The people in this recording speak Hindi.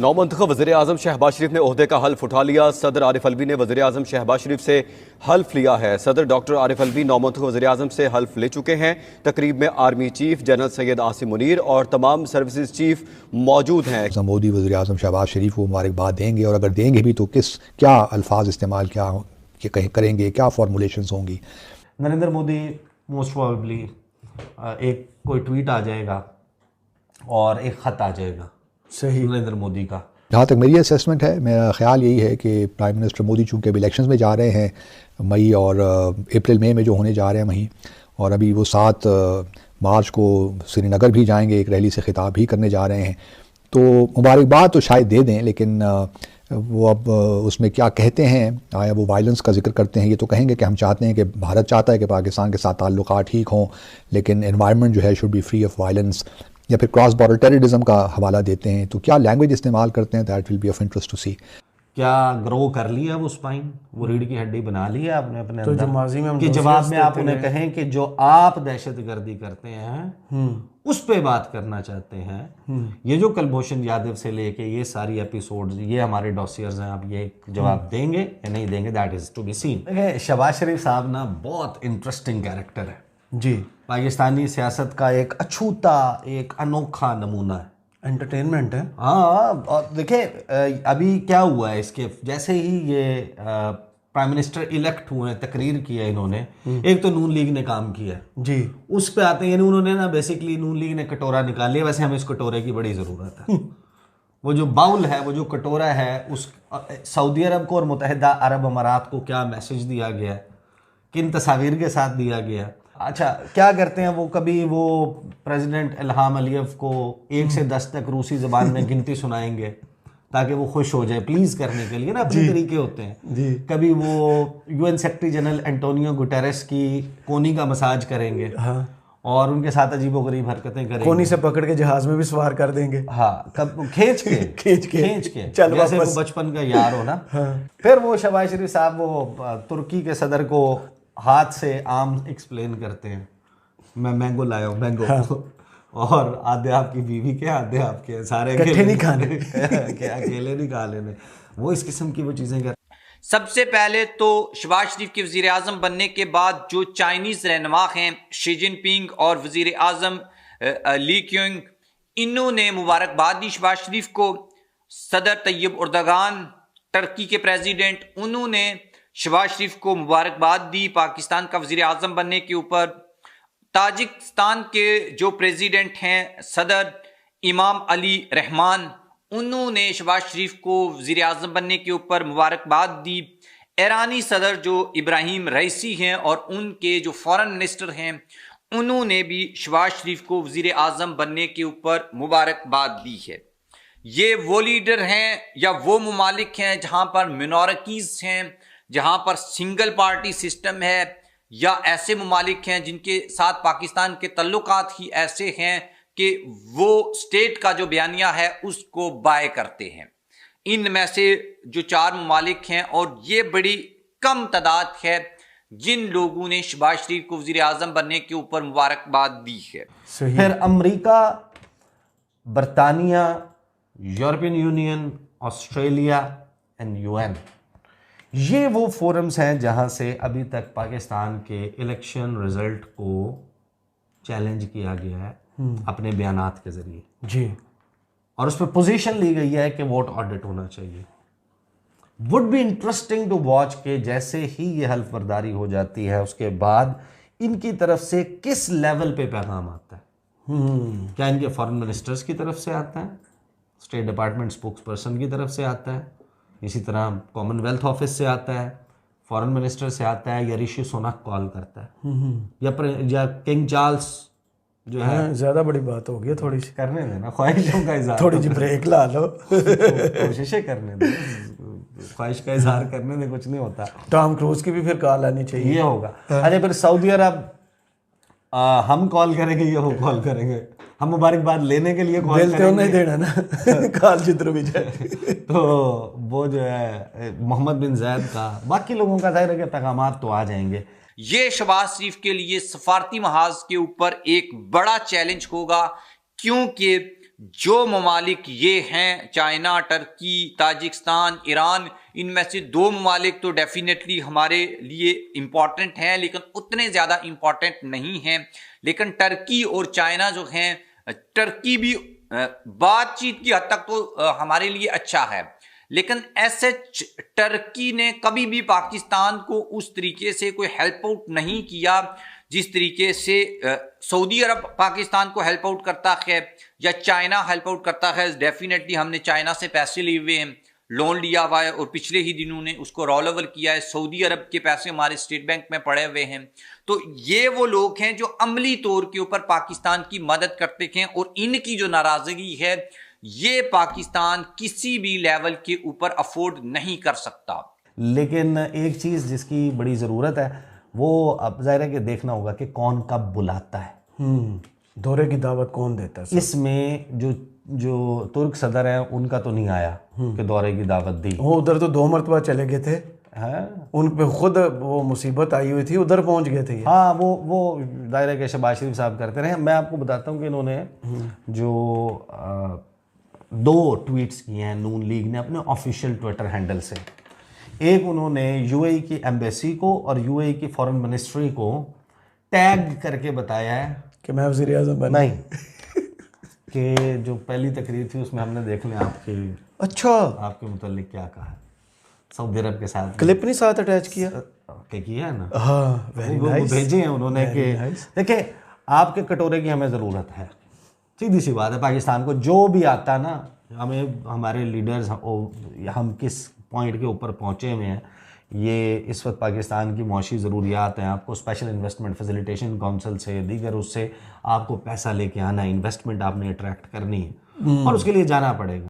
नौमंतखब वज़ीर-ए-आज़म शहबाज शरीफ ने ओहदे का हल्फ उठा लिया। सदर आरिफ अलवी ने वज़ीर-ए-आज़म शहबाज शरीफ से हल्फ लिया है। सदर डॉक्टर आरिफ अलवी नौमंतखब वज़ीर-ए-आज़म से हल्फ ले चुके हैं। तकरीब में army chief general Syed Asim Munir और तमाम सर्विसेज चीफ मौजूद हैं। मोदी वज़ीर-ए-आज़म शहबाज शरीफ को मुबारकबाद देंगे, और अगर देंगे भी तो क्या अल्फाज इस्तेमाल करेंगे, क्या फॉर्मुलेशंस होंगी? नरेंद्र मोदी मोस्ट प्रोबेबली एक कोई ट्वीट आ जाएगा और एक ख़त आ जाएगा सही नरेंद्र मोदी का। जहाँ तक मेरी असेसमेंट है, मेरा ख्याल यही है कि प्राइम मिनिस्टर मोदी चूँकि अभी इलेक्शंस में जा रहे हैं, मई और अप्रैल मई में जो होने जा रहे हैं वहीं, और अभी वो 7 मार्च को श्रीनगर भी जाएंगे, एक रैली से खिताब भी करने जा रहे हैं, तो मुबारकबाद तो शायद दे दें, लेकिन वो अब उसमें क्या कहते हैं, आया वो वायलेंस का जिक्र करते हैं, ये तो कहेंगे कि हम चाहते हैं कि भारत चाहता है कि पाकिस्तान के साथ ताल्लुकात ठीक हों, लेकिन एनवायरनमेंट जो है should be free of violence, या फिर क्रॉस बॉर्डर टेररिज्म का हवाला देते हैं। तो क्या लैंग्वेज इस्तेमाल करते हैं, that will be of interest to see. क्या ग्रो कर लिया वो स्पाइन, वो रीढ़ की हड्डी बना ली है आपने अपने तो अंदर, जो माजी में हम कि जवाब में आप उन्हें कहें कि जो आप दहशतगर्दी करते हैं उस पे बात करना चाहते हैं। ये जो कुलभूषण यादव से लेके ये सारी एपिसोड्स, ये हमारे डॉसियर्स हैं, आप ये जवाब देंगे या नहीं देंगे, that is to be seen. देखिए, शहबाज शरीफ साहब ना बहुत इंटरेस्टिंग कैरेक्टर है जी, पाकिस्तानी सियासत का एक अछूता, एक अनोखा नमूना है, एंटरटेनमेंट है। हाँ, और देखिए अभी क्या हुआ है, इसके जैसे ही ये प्राइम मिनिस्टर इलेक्ट हुए हैं, तकरीर किया इन्होंने, एक तो नून लीग ने काम किया जी, उस पे आते हैं, यानी उन्होंने ना बेसिकली नून लीग ने कटोरा निकाल लिया। वैसे हमें इस कटोरे की बड़ी ज़रूरत है। वो जो बाउल है, वो जो कटोरा है, उस सऊदी अरब को और मुत्तहिदा अरब अमारात को क्या मैसेज दिया गया, किन तस्वीर के साथ दिया गया। अच्छा, क्या करते हैं वो, कभी वो प्रेसिडेंट इल्हाम अलीयव को 1 से 10 तक रूसी ज़बान में गिनती सुनाएंगे ताकि वो खुश हो जाए, प्लीज़ करने के लिए ना, अपने तरीके होते हैं जी। कभी वो UN secretary general Antonio Guterres की कोनी का मसाज करेंगे, हाँ, और उनके साथ अजीबोगरीब हरकतें करेंगे, कोनी से पकड़ के जहाज में भी सवार कर देंगे। हाँ, कब खींच के खींच के चल जैसे वापस। वो बचपन का यार हो ना। हाँ। फिर वो शहबाज शरीफ साहब वो तुर्की के सदर को हाथ से आम एक्सप्लेन करते हैं, मैं मैंगो लाया हूँ, मैंगो। हाँ। और आधे आपकी बीवी के, आधे आपके, सारे इकट्ठे नहीं खाने क्या अकेले नहीं खा लेने, वो इस किस्म की वो चीज़ें कर। सबसे पहले तो शहबाज शरीफ के वज़ीर आज़म बनने के बाद जो चाइनीज़ रहनुमा हैं शी जिनपिंग और वज़ीर आज़म ली क्योंग, इन्होंने मुबारकबाद दी शहबाज शरीफ को। सदर तैयब उर्दगान टर्की के प्रेसिडेंट, उन्होंने शहबाज शरीफ को मुबारकबाद दी पाकिस्तान का वज़ीर आज़म बनने के ऊपर। ताजिकिस्तान के जो प्रेसिडेंट हैं सदर इमाम अली रहमान, उन्होंने शहबाज शरीफ को वज़ीर आज़म बनने के ऊपर मुबारकबाद दी। ईरानी सदर जो इब्राहिम रईसी हैं और उनके जो फॉरेन मिनिस्टर हैं, उन्होंने भी शहबाज शरीफ को वज़ीर आज़म बनने के ऊपर मुबारकबाद दी है। ये वो लीडर हैं या वो ममालिक हैं जहाँ पर मिनॉरिटीज़ हैं, जहाँ पर सिंगल पार्टी सिस्टम है, या ऐसे ममालिक हैं जिनके साथ पाकिस्तान के तल्लुकात ही ऐसे हैं कि वो स्टेट का जो बयानिया है उसको बाय करते हैं। इनमें से जो 4 ममालिक हैं, और ये बड़ी कम तादाद है जिन लोगों ने शहबाज शरीफ को वज़ीर आज़म बनने के ऊपर मुबारकबाद दी है। फिर अमेरिका, बरतानिया, European union, Australia and UN, ये वो फोरम्स हैं जहां से अभी तक पाकिस्तान के इलेक्शन रिजल्ट को चैलेंज किया गया है अपने बयानात के जरिए जी, और उस पर पोजीशन ली गई है कि वोट ऑडिट होना चाहिए। Would be interesting to watch के जैसे ही ये हल्फ बर्दारी हो जाती है उसके बाद इनकी तरफ से किस लेवल पे पैगाम आता है। क्या इनके फॉरेन मिनिस्टर्स की तरफ से आता है, स्टेट डिपार्टमेंट स्पोक्स पर्सन की तरफ से आता है, इसी तरह कॉमनवेल्थ ऑफिस से आता है, फॉरेन मिनिस्टर से आता है, या ऋषि सुनक कॉल करता है, या किंग चार्ल्स जो है। ज्यादा बड़ी बात हो गई, थोड़ी सी करने देना, ख्वाहिशों का इजहार, थोड़ी सी ब्रेक ला लो। कोशिशें करने दे, ख्वाहिश का इजहार करने में कुछ नहीं होता। टॉम क्रूज की भी फिर कॉल आनी चाहिए, ये होगा। अरे फिर सऊदी अरब हम कॉल करेंगे या वो कॉल करेंगे, हम मुबारकबाद लेने के लिए कॉल दिल तो करेंगे, नहीं देना ना कॉल जिधर भी जाए। तो वो जो है मोहम्मद बिन जैद का, बाकी लोगों का जाहिर है कि पैगामात तो आ जाएंगे। ये शहबाज शरीफ के लिए सफारती महाज के ऊपर एक बड़ा चैलेंज होगा, क्योंकि जो ममालिक ये हैं चाइना, टर्की, ताजिकिस्तान, ईरान, इनमें से 2 ममालिक तो डेफिनेटली हमारे लिए इम्पॉर्टेंट हैं लेकिन उतने ज़्यादा इम्पॉर्टेंट नहीं हैं। लेकिन टर्की और चाइना जो हैं, टर्की भी बातचीत की हद तक तो हमारे लिए अच्छा है, लेकिन ऐसे टर्की ने कभी भी पाकिस्तान को उस तरीके से कोई हेल्प आउट नहीं किया जिस तरीके से सऊदी अरब पाकिस्तान को हेल्प आउट करता है या चाइना हेल्प आउट करता है। डेफिनेटली हमने चाइना से पैसे लिए हुए हैं, लोन लिया हुआ है और पिछले ही दिनों ने उसको रोल ओवर किया है। सऊदी अरब के पैसे हमारे स्टेट बैंक में पड़े हुए हैं। तो ये वो लोग हैं जो अमली तौर के ऊपर पाकिस्तान की मदद करते हैं और इनकी जो नाराजगी है ये पाकिस्तान किसी भी लेवल के ऊपर अफोर्ड नहीं कर सकता। लेकिन एक चीज़ जिसकी बड़ी ज़रूरत है वो अब ज़ाहिर है कि देखना होगा कि कौन कब बुलाता है। दौरे की दावत कौन देता है? इसमें जो तुर्क सदर हैं उनका तो नहीं आया कि दौरे की दावत दी। वो उधर तो 2 मरतबा चले गए थे, हाँ उन पे खुद वो मुसीबत आई हुई थी, उधर पहुंच गए थे। हाँ, वो दायरे के शहबाज शरीफ साहब करते रहे। मैं आपको बताता हूँ कि इन्होंने जो 2 ट्वीट्स किए हैं नून लीग ने अपने ऑफिशियल ट्विटर हैंडल से। एक उन्होंने यूएई की एम्बेसी को और यूएई की फॉरेन मिनिस्ट्री को टैग करके बताया है कि मैं वज़ीर आज़म बना। नहीं कि जो पहली तकरीर थी उसमें हमने देख लिया अच्छा, आपके मुतालिक क्या कहा है। सऊदी अरब के साथ क्लिप नहीं साथ अटैच किया? किया है ना, हाँ, वेरी वो नाइस। भेजे हैं उन्होंने कि देखिए आपके कटोरे की हमें ज़रूरत है। सीधी सी बात है, पाकिस्तान को जो भी आता ना, हमें हमारे लीडर्स हम किस पॉइंट के ऊपर पहुँचे हुए हैं, ये इस वक्त पाकिस्तान की मुआशी ज़रूरियात हैं। आपको स्पेशल इन्वेस्टमेंट फैसिलिटेशन काउंसिल से दीगर उससे आपको पैसा लेके आना है, इन्वेस्टमेंट आपने अट्रैक्ट करनी है और उसके लिए जाना पड़ेगा।